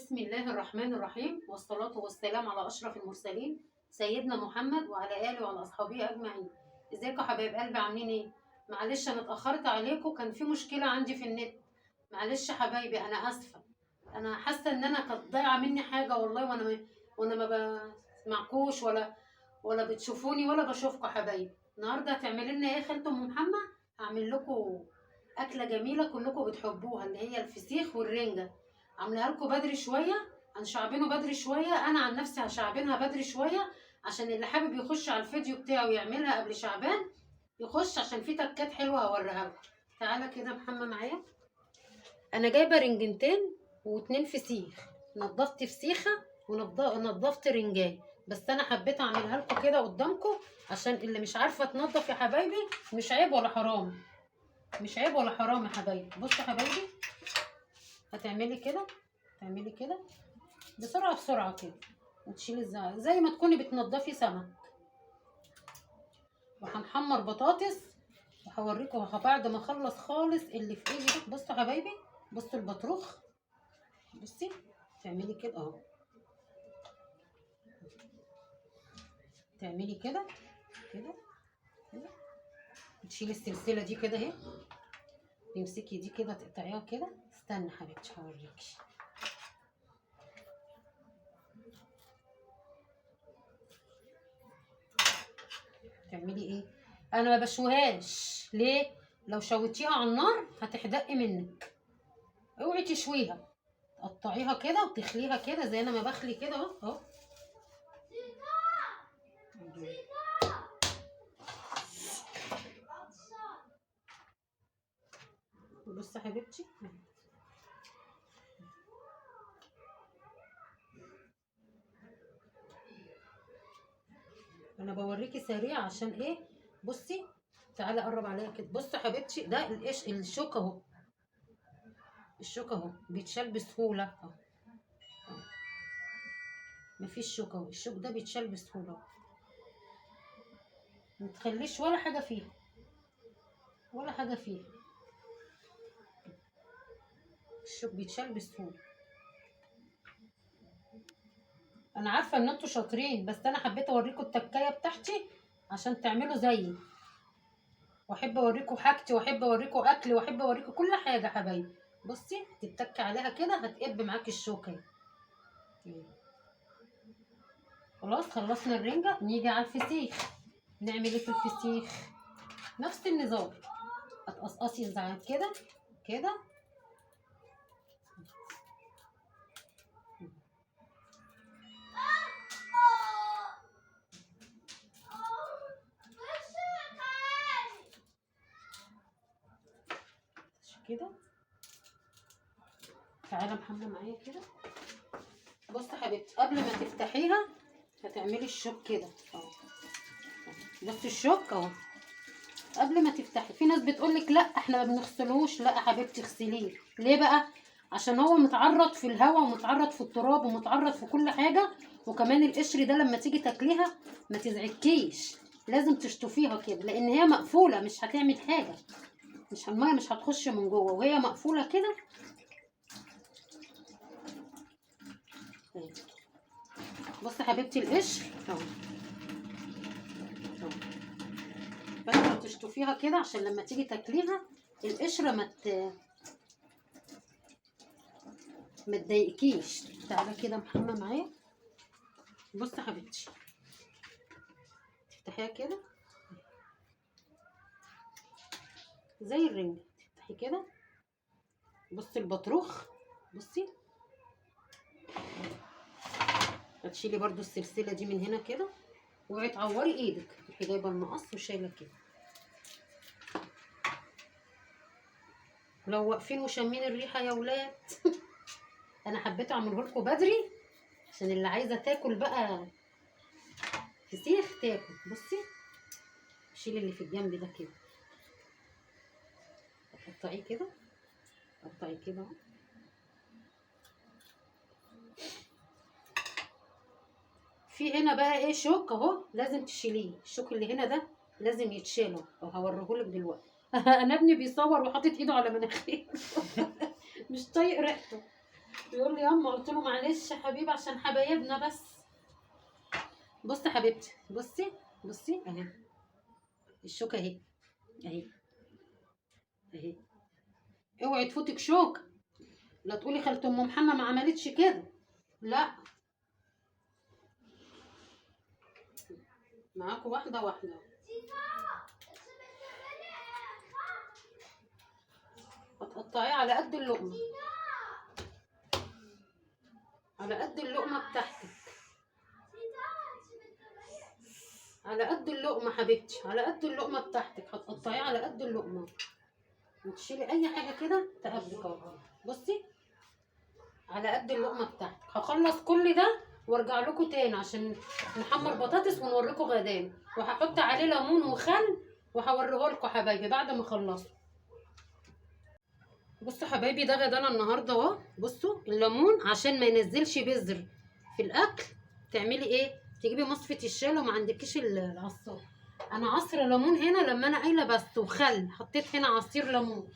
بسم الله الرحمن الرحيم، والصلاة والسلام على أشرف المرسلين سيدنا محمد وعلى آله وعلى أصحابه أجمعين. ازيكم يا حبايب قلبي، عاملين ايه؟ معلش أنا اتأخرت عليكم، كان في مشكلة عندي في النت. معلش يا حبايبي، أنا آسفة. أنا حاسة إن أنا كانت ضايعة مني حاجة والله، وأنا ما بسمعكوش ولا بتشوفوني ولا بشوفكم يا حبايبي. النهارده هتعملي لنا ايه يا خالة أم محمد؟ هعمل لكم أكلة جميلة كلكم بتحبوها، اللي هي الفسيخ والرنجة. عاملاها لكم بدري شويه، هنشعبنه بدري شويه. انا عن نفسي هشعبنها بدري شويه عشان اللي حابب يخش على الفيديو بتاعه يعملها قبل شعبان يخش، عشان في تكات حلوه هوريها لكم. تعالى كده محمد معايا. انا جايبه رنجتين واتنين فسيخ. نضفت فسيخه ونضفت رنجايه، بس انا حبيت اعملها لكم كده قدامكم عشان اللي مش عارفه تنضف يا حبايبي. مش عيب ولا حرام، مش عيب ولا حرام يا حبايبي. بصوا يا حبايبي، هتعملي كده، تعملي كده بسرعة بسرعة كده، وتشيلي الزعل زي ما تكوني بتنضفي سمك. وهنحمر بطاطس وهوريكم بعد ما اخلص خالص اللي في ايدي ده. بصوا يا حبايبي، بصوا البطروخ، بصي تعملي كده اهو، تعملي كده كده كده، تشيلي السلسلة دي كده اهي، تمسكي دي كده تقطعيها كده. استني حبيبتي هوريكي. تعملي ايه؟ انا ما بشويهاش ليه؟ لو شويتيها على النار هتحدق منك. اوعي تشويها، تقطعيها كده وتخليها كده زي انا ما بخلي كده اهو اهو. بصي يا حبيبتي، انا بوريكي سريع عشان ايه. بصي تعالي قرب عليا كده. بصي يا حبيبتي، ده الشوك اهو، الشوك اهو بيتشال بسهوله اهو. مفيش شوك اهو، الشوك ده بيتشال بسهوله اهو، متخليش ولا حاجه فيها، ولا حاجه فيها. الشوك بيتشال بسهوله. انا عارفه ان انتوا شاطرين، بس انا حبيت اوريكم التكايه بتاعتي عشان تعملوا زيي، واحب اوريكم حاجتي، واحب اوريكم اكلي، واحب اوريكم كل حاجه يا حبايبي. بصي تتك عليها كده هتقب معاكي الشوكه. خلاص خلصنا الرنجه، نيجي على الفسيخ. نعمل ايه في الفسيخ؟ نفس النظام، هتقصقصي الزعانف كده كده، كده. تعالى محمد معايا كده. بصي يا حبيبتي، قبل ما تفتحيها هتعملي الشوك كده اهو. بصي الشوك اهو قبل ما تفتحي. في ناس بتقولك لا احنا ما بنغسلوش، لا يا حبيبتي اغسليه. ليه بقى؟ عشان هو متعرض في الهواء ومتعرض في التراب ومتعرض في كل حاجه. وكمان القشر ده لما تيجي تاكليها ما تزعجكيش، لازم تشطفيها كده، لان هي مقفوله مش هتعمل حاجه، مش الميه مش هتخش من جوه وهي مقفوله كده. بصي يا حبيبتي القشر اهو اهو، بس تشطفيها كده عشان لما تيجي تاكليها القشره ما تضايقكيش. تعالى كده محمد معايا. بصي يا حبيبتي، تفتحيها كده زي الرنجة، تفتحي كده. بصي البطروخ، بصي هتشيلي برضو السلسلة دي من هنا كده، اوعي تعوري ايدك. تروحي جايبة المقص وشايلة كده. لو واقفين وشامين الريحة يا ولاد انا حبيت اعمله لكم بدري عشان اللي عايزة تاكل بقى فسيخ تاكل. بصي شيلي اللي في الجنب ده كده، قطعيه كده، قطعيه كده اهو. في هنا بقى ايه شوك اهو، لازم تشيليه. الشوك اللي هنا ده لازم يتشال اهو، هوريهولك دلوقتي انا ابني بيصور وحاطط ايده على مناخيره مش طايق ريحته. بيقول لي ياما، قلت له معلش يا حبيبي عشان حبايبنا بس. بصي يا حبيبتي، بصي بصي اهي الشوكه اهي، اهي اهي. اوعي تفوتك شوكه، لا تقولي خالة ام محمد ما عملتش كده، لا. معاكوا واحده واحده. هتقطعيه على قد اللقمه، على قد اللقمه بتاعتك، على قد اللقمه حبيبتي، على قد اللقمه بتاعتك هتقطعيه على قد اللقمه، وتشيلي اي حاجه كده تقابلك اهو. بصي على قد اللقمه بتاعتك. هخلص كل ده وارجع لكم تاني عشان نحمر بطاطس ونوريكم غدانا، وهحط عليه ليمون وخل وهوريه لكم حبايبي بعد ما اخلصه. بصوا حبايبي ده غدانا النهارده اهو. بصوا الليمون عشان ما ينزلش بذر في الاكل، تعملي ايه؟ تجيبي مصفة الشاي وما عندكيش العصار. انا عصر ليمون هنا لما انا قايله بس، وخل، حطيت هنا عصير ليمون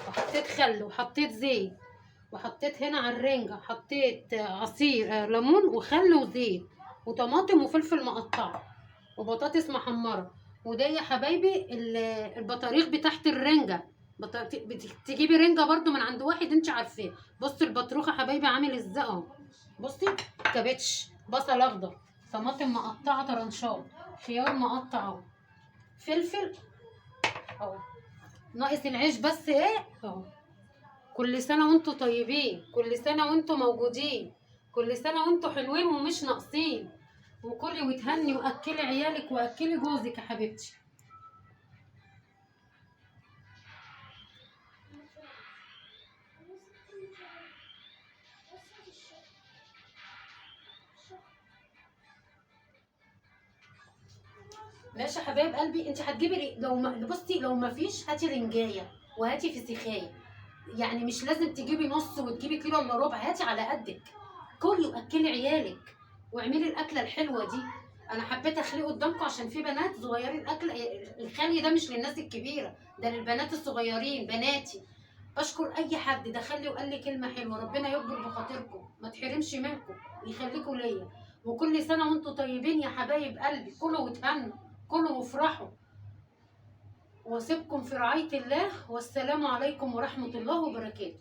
وحطيت خل وحطيت زيت، وحطيت هنا على الرنجة حطيت عصير ليمون وخل وزيت وطماطم وفلفل مقطع وبطاطس محمرة. وده يا حبايبي البطاريق بتاعت الرنجة. تجيبي رنجة برضو من عند واحد انت عارفاه. بصي البطروخ يا حبايبي عامل ازاي اهو. بصي كابتش، بصل اخضر، طماطم مقطعة طرنشات، خيار مقطع اهو، فلفل اهو، ناقص العيش بس ايه اهو. كل سنة وانتوا طيبين، كل سنة وانتوا موجودين، كل سنة وانتوا حلوين ومش ناقصين. وكلي وتهني واكلي عيالك واكلي جوزك يا حبيبتي. ماشي يا حبايب قلبي. انت هتجيبي لو ما بصي، لو ما فيش هاتي رنجايه وهاتي فسيخايه، يعني مش لازم تجيبي نص وتجيبي كيلو الا ربع، هاتي على قدك. كلي واكلي عيالك واعملي الاكله الحلوه دي. انا حبيت اخليه قدامكم عشان في بنات صغيرين. اكل الخلي ده مش للناس الكبيره، ده للبنات الصغيرين بناتي. بشكر اي حد دخل لي وقال لي كلمه حلوه، ربنا يكبر بخاطركم ما تحرمش منكم ويخليكم ليا. وكل سنه وانتم طيبين يا حبايب قلبي. كلوا وتهنوا، كلوا وافرحوا، واسيبكم في رعايه الله، والسلام عليكم ورحمه الله وبركاته.